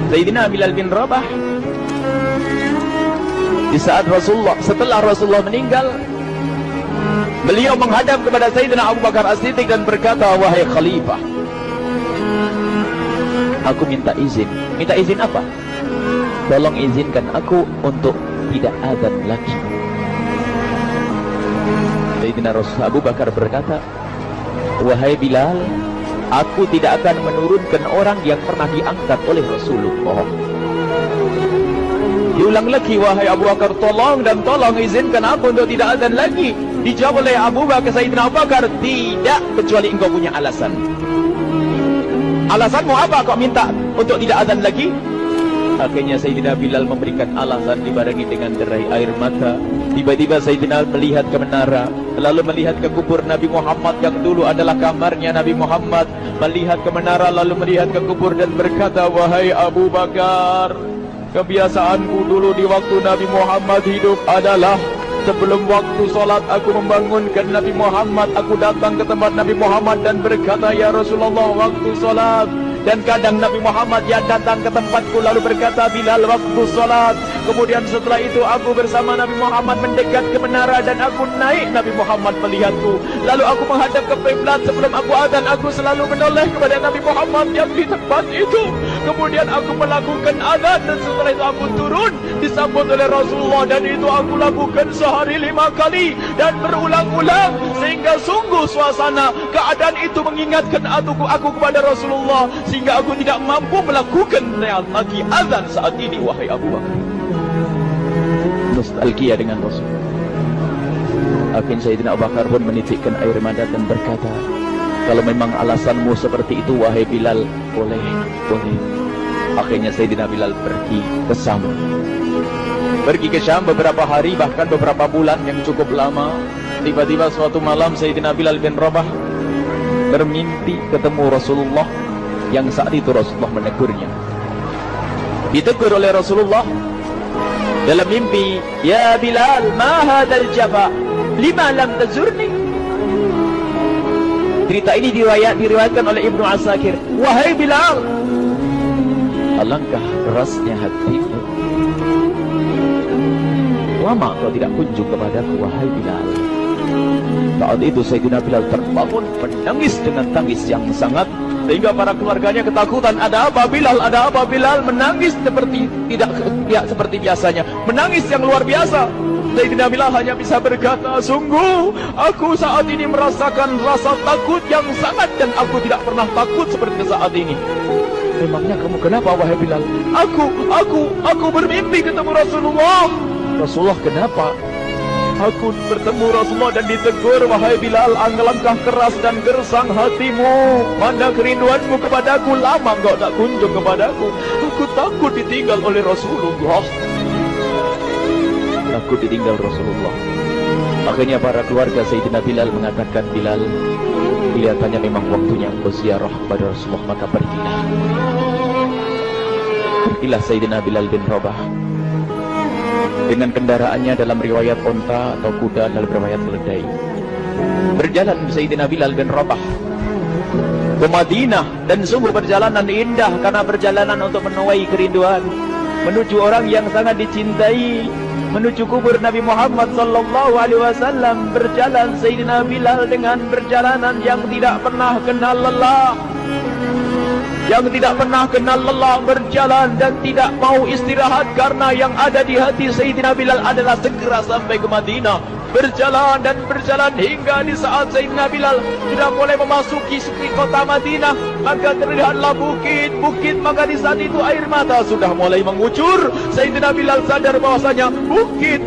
Sayyidina Bilal bin Rabah di saat setelah Rasulullah meninggal, beliau menghadap kepada Sayyidina Abu Bakar As-Siddiq dan berkata, "Wahai Khalifah, aku minta izin." Minta izin apa? Tolong izinkan aku untuk tidak azan lagi. Sayyidina Abu Bakar berkata, "Wahai Bilal, aku tidak akan menurunkan orang yang pernah diangkat oleh Rasulullah." Diulang lagi, "Wahai Abu Bakar, tolong dan tolong izinkan aku untuk tidak azan lagi." Dijawab oleh Abu Bakar, Sayyidina Abu Bakar, "Tidak, kecuali engkau punya alasan." "Alasanmu apa kau minta untuk tidak azan lagi?" Akhirnya Sayyidina Bilal memberikan alasan dibarengi dengan derai air mata. Tiba-tiba Sayyidina melihat ke menara, lalu melihat ke kubur Nabi Muhammad yang dulu adalah kamarnya Nabi Muhammad. Melihat ke menara, lalu melihat ke kubur dan berkata, "Wahai Abu Bakar, kebiasaanku dulu di waktu Nabi Muhammad hidup adalah sebelum waktu solat aku membangunkan Nabi Muhammad. Aku datang ke tempat Nabi Muhammad dan berkata, 'Ya Rasulullah, waktu solat.' Dan kadang Nabi Muhammad yang datang ke tempatku lalu berkata, 'Bilal, waktu solat.' Kemudian setelah itu aku bersama Nabi Muhammad mendekat ke menara dan aku naik. Nabi Muhammad melihatku. Lalu aku menghadap ke kiblat. Sebelum aku azan, aku selalu menoleh kepada Nabi Muhammad yang di tempat itu. Kemudian aku melakukan azan dan setelah itu aku turun disambut oleh Rasulullah, dan itu aku lakukan sehari 5 kali dan berulang-ulang sehingga sungguh suasana keadaan itu mengingatkan aku kepada Rasulullah sehingga aku tidak mampu melakukan lagi azan saat ini." Wahai Abu Bakar, nostalgia dengan Rasul. Akhirnya Sayyidina Abu Bakar pun menitikkan air mata dan berkata, "Kalau memang alasanmu seperti itu, wahai Bilal, boleh. Akhirnya Sayyidina Bilal pergi ke Syam. Pergi ke Syam beberapa hari, bahkan beberapa bulan yang cukup lama. Tiba-tiba suatu malam Sayyidina Bilal bin Rabah bermimpi ketemu Rasulullah, yang saat itu Rasulullah menegurnya. Ditegur oleh Rasulullah dalam mimpi, "Ya Bilal, ma hadzal jafa? Lima lam tazurni?" Cerita ini diriwayatkan oleh Ibnu Asakir. "Wahai Bilal, alangkah kerasnya hatimu. Lama kau tidak kunjung kepadaku, wahai Bilal." Saat itu Sayyidina Bilal terbangun menangis dengan tangis yang sangat, sehingga para keluarganya ketakutan. "Ada apa Bilal? Ada apa Bilal?" Menangis seperti seperti biasanya, menangis yang luar biasa. Sayyidina Bilal hanya bisa berkata, "Sungguh aku saat ini merasakan rasa takut yang sangat, dan aku tidak pernah takut seperti saat ini." "Memangnya kamu kenapa wahai Bilal?" Aku bermimpi ketemu Rasulullah." "Rasulullah kenapa?" "Aku bertemu Rasulullah dan ditegur, 'Wahai Bilal, alangkah keras dan gersang hatimu. Mana kerinduanmu kepadaku, lama engkau tak kunjung kepadaku. Aku takut ditinggal oleh Rasulullah." Takut ditinggal Rasulullah. Akhirnya para keluarga Sayyidina Bilal mengatakan, "Bilal, kelihatannya memang waktunya engkau ziarah kepada Rasulullah, maka pergilah." Pergilah Sayyidina Bilal bin Rabah dengan kendaraannya, dalam riwayat onta atau kuda, dalam riwayat keledai. Berjalan Sayyidina Bilal bin Rabah ke Madinah, dan sungguh perjalanan indah karena perjalanan untuk menuai kerinduan, menuju orang yang sangat dicintai, menuju kubur Nabi Muhammad sallallahu alaihi wasallam. Berjalan Sayyidina Bilal dengan perjalanan yang tidak pernah kenal lelah, berjalan dan tidak mau istirahat, karena yang ada di hati Sayyidina Bilal adalah segera sampai ke Madinah. Berjalan hingga di saat Sayyidina Bilal sudah mulai memasuki kota Madinah, maka terlihatlah bukit, maka di saat itu air mata sudah mulai mengucur. Sayyidina Bilal sadar bahwasanya bukit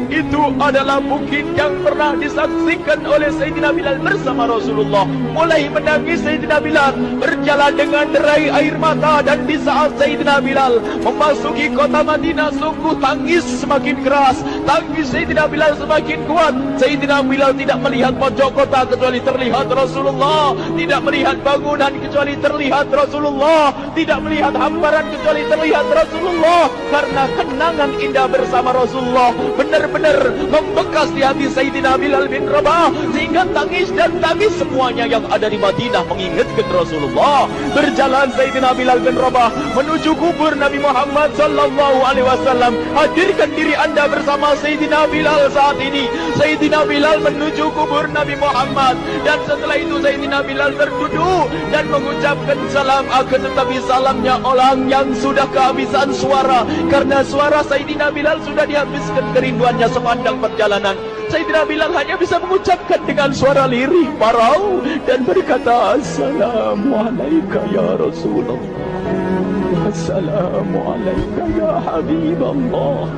itu adalah bukit yang pernah disaksikan oleh Sayyidina Bilal bersama Rasulullah. Mulai menangis Sayyidina Bilal, berjalan dengan derai air mata, dan di saat Sayyidina Bilal memasuki kota Madinah, sungguh tangis semakin keras, tangis Sayyidina Bilal semakin kuat. Sayyidina Bilal tidak melihat pojok kota kecuali terlihat Rasulullah, tidak melihat bangunan kecuali kecuali terlihat Rasulullah, tidak melihat hamparan kecuali terlihat Rasulullah. Karena kenangan indah bersama Rasulullah benar-benar membekas di hati Sayyidina Bilal bin Rabah, sehingga tangis dan tangis semuanya yang ada di Madinah mengingatkan Rasulullah. Berjalan Sayyidina Bilal bin Rabah menuju kubur Nabi Muhammad sallallahu alaihi wasallam. Hadirkan diri Anda bersama Sayyidina Bilal saat ini. Sayyidina Bilal menuju kubur Nabi Muhammad, dan setelah itu Sayyidina Bilal berduduk dan mengucapkan salam, akan tetapi salamnya orang yang sudah kehabisan suara, karena suara Sayyidina Bilal sudah dihabiskan kerinduannya sepanjang perjalanan. Sayyidina Bilal hanya bisa mengucapkan dengan suara lirih parau dan berkata, Assalamualaikum ya Rasulullah, Assalamualaikum ya Habiballah,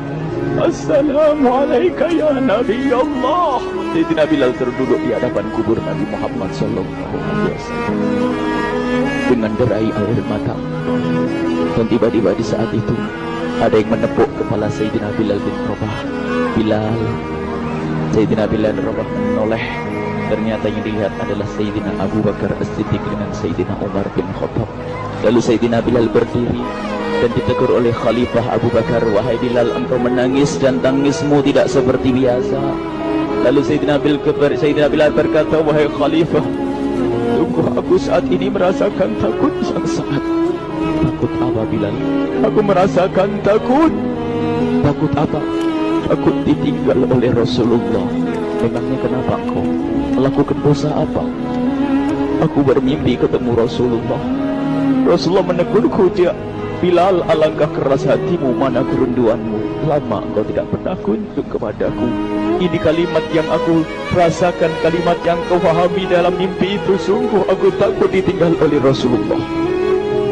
Assalamualaikum ya Nabi Allah. Sayyidina Bilal terduduk di hadapan kubur Nabi Muhammad sallallahu alaihi wasallam dengan derai air mata. Dan tiba-tiba di saat itu ada yang menepuk kepala Sayyidina Bilal bin Rabah. Bilal. Sayyidina Bilal bin Rabah menoleh. Ternyata yang dilihat adalah Sayyidina Abu Bakar As-Siddiq dengan Sayyidina Umar bin Khattab. Lalu Sayyidina Bilal berdiri dan ditegur oleh Khalifah Abu Bakar, wahai Bilal, engkau menangis dan tangismu tidak seperti biasa. Lalu Sayyidina Bilal berkata, wahai Khalifah, sungguh aku saat ini merasakan takut yang sangat. Takut apa Bilal? Aku merasakan takut. Takut apa? Takut ditinggal oleh Rasulullah. Memangnya kenapa engkau melakukan dosa apa? Aku bermimpi ketemu Rasulullah. Rasulullah menegurku, dia, Bilal, alangkah keras hatimu, mana kerinduanmu. Lama engkau tidak pernah kunjung kepadaku. Ini kalimat yang aku rasakan, kalimat yang kau pahami dalam mimpi itu. Sungguh aku takut ditinggal oleh Rasulullah.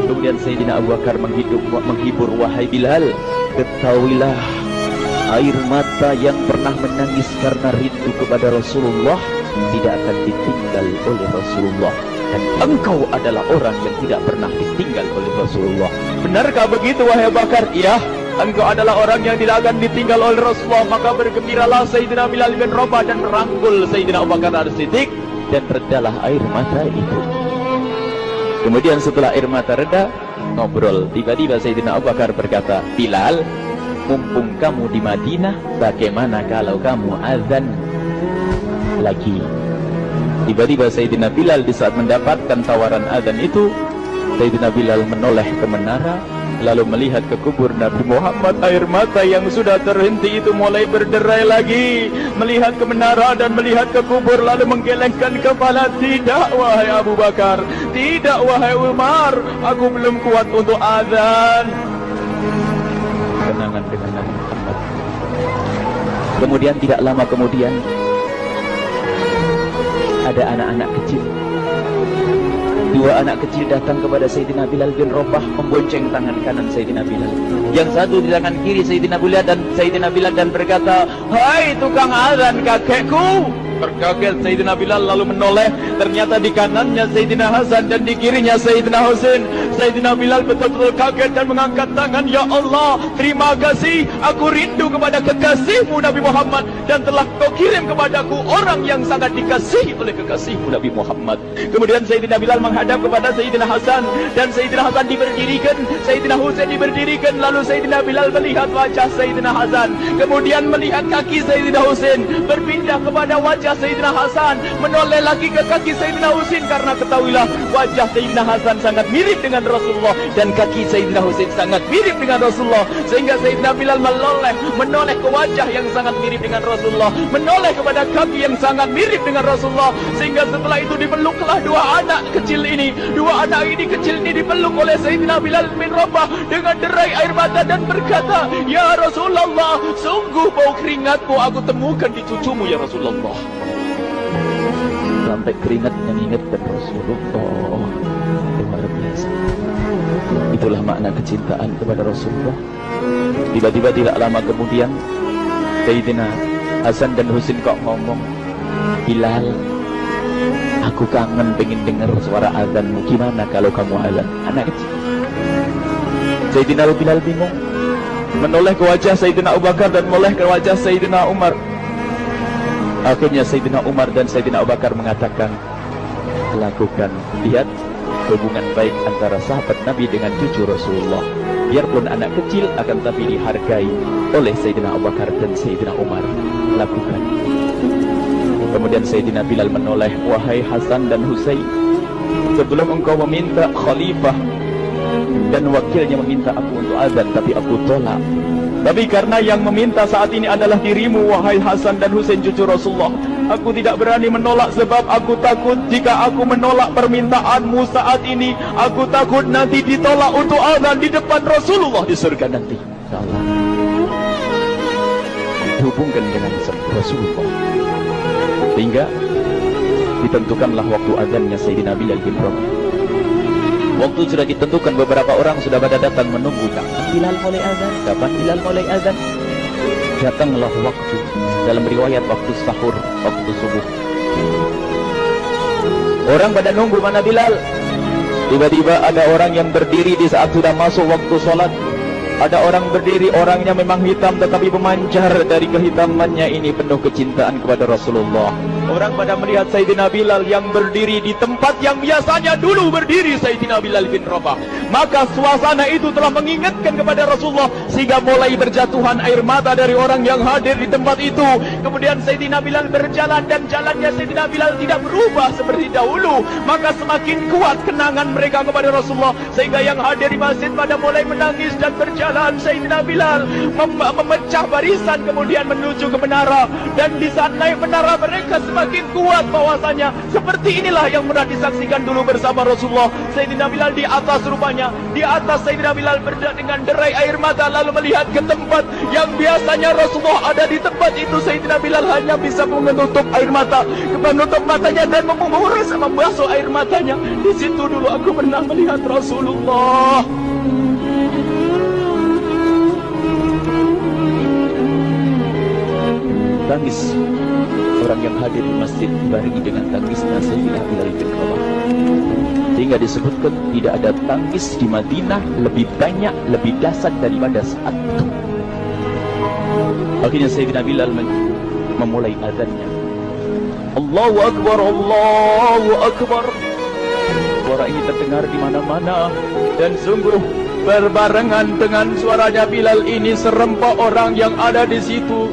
Kemudian Sayyidina Abu Bakar menghibur, wahai Bilal, ketahuilah, air mata yang pernah menangis karena rindu kepada Rasulullah tidak akan ditinggal oleh Rasulullah. Dan engkau adalah orang yang tidak pernah ditinggal oleh Rasulullah. Benarkah begitu wahai Bakar? Iya, engkau adalah orang yang tidak akan ditinggal oleh Rasulullah. Maka bergembiralah Sayyidina Bilal bin Rabah dan merangkul Sayyidina Abu Bakar As-Siddiq, dan redalah air mata itu. Kemudian setelah air mata reda, ngobrol. Tiba-tiba Sayyidina Abu Bakar berkata, Bilal, mumpung kamu di Madinah, bagaimana kalau kamu azan lagi? Tiba-tiba Sayyidina Bilal di saat mendapatkan tawaran azan itu, Sayyidina Bilal menoleh ke menara, lalu melihat ke kubur Nabi Muhammad. Air mata yang sudah terhenti itu mulai berderai lagi. Melihat ke menara dan melihat ke kubur, lalu menggelengkan kepala. Tidak wahai Abu Bakar, tidak wahai Umar, aku belum kuat untuk azan. Kenangan dengan Nabi Muhammad. Kemudian tidak lama kemudian ada anak-anak kecil. Dua anak kecil datang kepada Sayyidina Bilal bin Rabah, membonceng tangan kanan Sayyidina Bilal. Yang satu di tangan kiri Sayyidina Bilal dan berkata, hai tukang azan kakekku. Terkaget Sayyidina Bilal lalu menoleh. Ternyata di kanannya Sayyidina Hasan dan di kirinya Sayyidina Husain. Sayyidina Bilal betul-betul kaget dan mengangkat tangan. Ya Allah, terima kasih. Aku rindu kepada kekasihmu Nabi Muhammad, dan telah kau kirim kepadaku orang yang sangat dikasihi oleh kekasihmu Nabi Muhammad. Kemudian Sayyidina Bilal menghadap kepada Sayyidina Hasan, dan Sayyidina Hasan diberdirikan, Sayyidina Husain diberdirikan. Lalu Sayyidina Bilal melihat wajah Sayyidina Hasan, kemudian melihat kaki Sayyidina Husain, berpindah kepada wajah Sayyidina Hasan, menoleh lagi ke kaki Sayyidina Husain, karena ketahuilah wajah Sayyidina Hasan sangat mirip dengan Rasulullah dan kaki Sayyidina Husain sangat mirip dengan Rasulullah, sehingga Sayyidina Bilal menoleh ke wajah yang sangat mirip dengan Rasulullah, menoleh kepada kaki yang sangat mirip dengan Rasulullah, sehingga setelah itu dipeluklah dua anak kecil ini. Dua anak ini kecil ini dipeluk oleh Sayyidina Bilal bin Rabah dengan derai air mata dan berkata, ya Rasulullah, sungguh bau keringatmu aku temukan di cucumu ya Rasulullah. Sampai keringat mengingatkan Rasulullah. Luar biasa. Itulah makna kecintaan kepada Rasulullah. Tiba-tiba tidak lama kemudian Sayyidina Hasan dan Husain kok ngomong, Bilal, aku kangen pengen dengar suara azanmu. Gimana kalau kamu azan? Anak kecil. Sayyidina Bilal bingung, menoleh ke wajah Sayyidina Abu Bakar dan menoleh ke wajah Sayyidina Umar. Akhirnya Sayyidina Umar dan Sayyidina Abu Bakar mengatakan, lakukan. Lihat, hubungan baik antara sahabat Nabi dengan cucu Rasulullah. Biarpun anak kecil, akan tapi dihargai oleh Sayyidina Abu Bakar dan Sayyidina Umar. Lakukan. Kemudian Sayyidina Bilal menoleh, wahai Hasan dan Husain, sebelum engkau meminta khalifah dan wakilnya meminta aku untuk azan, tapi aku tolak. Tapi karena yang meminta saat ini adalah dirimu, wahai Hasan dan Husain cucu Rasulullah, aku tidak berani menolak sebab aku takut jika aku menolak permintaanmu saat ini, aku takut nanti ditolak untuk azan di depan Rasulullah di surga nanti. Salah. Hubungkan dengan Rasulullah. Sehingga ditentukanlah waktu azannya Sayyidina Bilal bin Rabah. Waktu sudah ditentukan, beberapa orang sudah pada datang menunggu. Kapan Bilal mulai azan? Kapan Bilal mulai azan? Datanglah waktu. Dalam riwayat waktu sahur, waktu subuh. Orang pada nunggu mana Bilal. Tiba-tiba ada orang yang berdiri di saat sudah masuk waktu sholat. Ada orang berdiri, orangnya memang hitam tetapi memancar dari kehitamannya ini penuh kecintaan kepada Rasulullah. Orang pada melihat Sayyidina Bilal yang berdiri di tempat yang biasanya dulu berdiri Sayyidina Bilal bin Rabah. Maka suasana itu telah mengingatkan kepada Rasulullah, sehingga mulai berjatuhan air mata dari orang yang hadir di tempat itu. Kemudian Sayyidina Bilal berjalan dan jalannya Sayyidina Bilal tidak berubah seperti dahulu. Maka semakin kuat kenangan mereka kepada Rasulullah, sehingga yang hadir di masjid pada mulai menangis dan berjalan. Sayyidina Bilal memecah barisan kemudian menuju ke menara. Dan di saat naik menara mereka semakin kuat bahwasanya seperti inilah yang pernah disaksikan dulu bersama Rasulullah. Sayyidina Bilal di atas rupanya, di atas Sayyidina Bilal dengan derai air mata lalu melihat ke tempat yang biasanya Rasulullah ada di tempat itu. Sayyidina Bilal hanya bisa menutup air mata, menutup matanya dan membasuh air matanya. Di situ dulu aku pernah melihat Rasulullah. Tangis orang yang hadir di masjid dibarengi dengan tangisnya Sayyidina Bilal bin Rabah. Sehingga disebutkan tidak ada tangis di Madinah lebih banyak, lebih dahsyat daripada saat itu. Akhirnya Sayyidina Bilal memulai azannya. Allahu Akbar, Allahu Akbar. Suara ini terdengar di mana-mana dan sungguh berbarengan dengan suaranya Bilal ini serempak orang yang ada di situ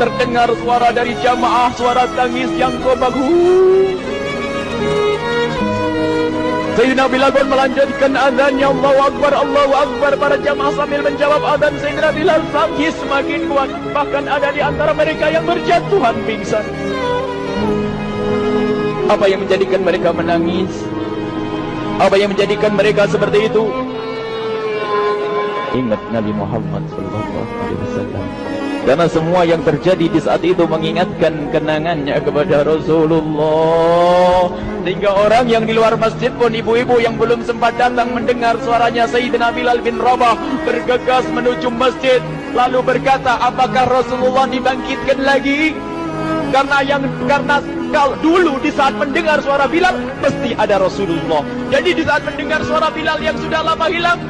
terdengar suara dari jamaah, suara tangis yang bagus. Sayyidina Bilal pun melanjutkan azannya, Allahu Akbar, Allahu Akbar. Para jamaah sambil menjawab azan Sayyidina Bilal, tangis semakin kuat. Bahkan ada di antara mereka yang berjatuhan pingsan. Apa yang menjadikan mereka menangis? Apa yang menjadikan mereka seperti itu? Ingat Nabi Muhammad SAW. Karena semua yang terjadi di saat itu mengingatkan kenangannya kepada Rasulullah. Sehingga orang yang di luar masjid pun, ibu-ibu yang belum sempat datang mendengar suaranya Sayyidina Bilal bin Rabah, bergegas menuju masjid lalu berkata, apakah Rasulullah dibangkitkan lagi? Karena kalau dulu di saat mendengar suara Bilal mesti ada Rasulullah. Jadi di saat mendengar suara Bilal yang sudah lama hilang,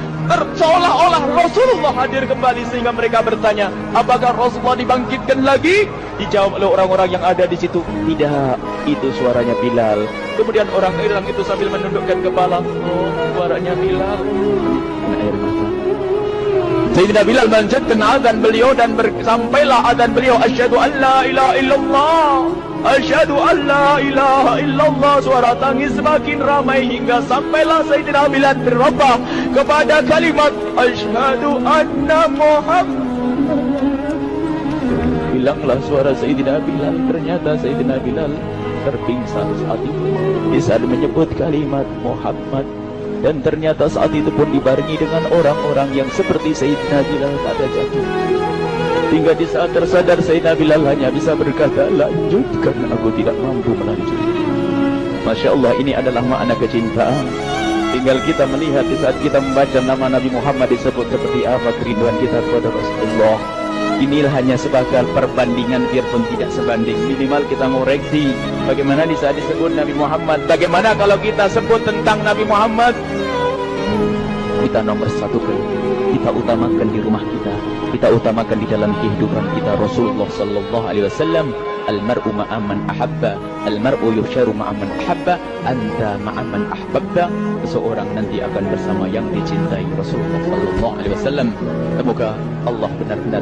seolah-olah Rasulullah hadir kembali, sehingga mereka bertanya, apakah Rasulullah dibangkitkan lagi? Dijawab oleh orang-orang yang ada di situ, tidak, itu suaranya Bilal. Kemudian orang-orang itu sambil menundukkan kepala, oh, suaranya Bilal. Kena air mata. Sayyidina Bilal melanjutkan azan beliau dan sampailah azan beliau, asyhadu an la ilaha illallah, asyhadu an la ilaha illallah. Suara tangis semakin ramai hingga sampailah Sayyidina Bilal bin Rabah kepada kalimat asyhadu anna Muhammad. Hilanglah suara Sayyidina Bilal. Ternyata Sayyidina Bilal terpingsan saat itu di saat menyebut kalimat Muhammad. Dan ternyata saat itu pun dibarengi dengan orang-orang yang seperti Sayyidina Bilal pada jatuh. Hingga di saat tersadar Sayyidina Bilal hanya bisa berkata, lanjutkan, aku tidak mampu melanjutkan. Masya Allah, ini adalah makna kecintaan. Tinggal kita melihat di saat kita membaca nama Nabi Muhammad disebut seperti apa kerinduan kita kepada Rasulullah. Inilah hanya sebagai perbandingan, biarpun tidak sebanding. Minimal kita ngoreksi bagaimana di saat disebut Nabi Muhammad. Bagaimana kalau kita sebut tentang Nabi Muhammad? Kita nomor satukan, kita utamakan di rumah kita, kita utamakan di dalam kehidupan kita Rasulullah Sallallahu Alaihi Wasallam. Al-mar'u ma'aman ahabba, al-mar'u yuhsyaru ma'aman ahabba, anta ma'aman ahbabta. Seseorang nanti akan bersama yang dicintai Rasulullah sallallahu alaihi wasallam. Semoga Allah benar-benar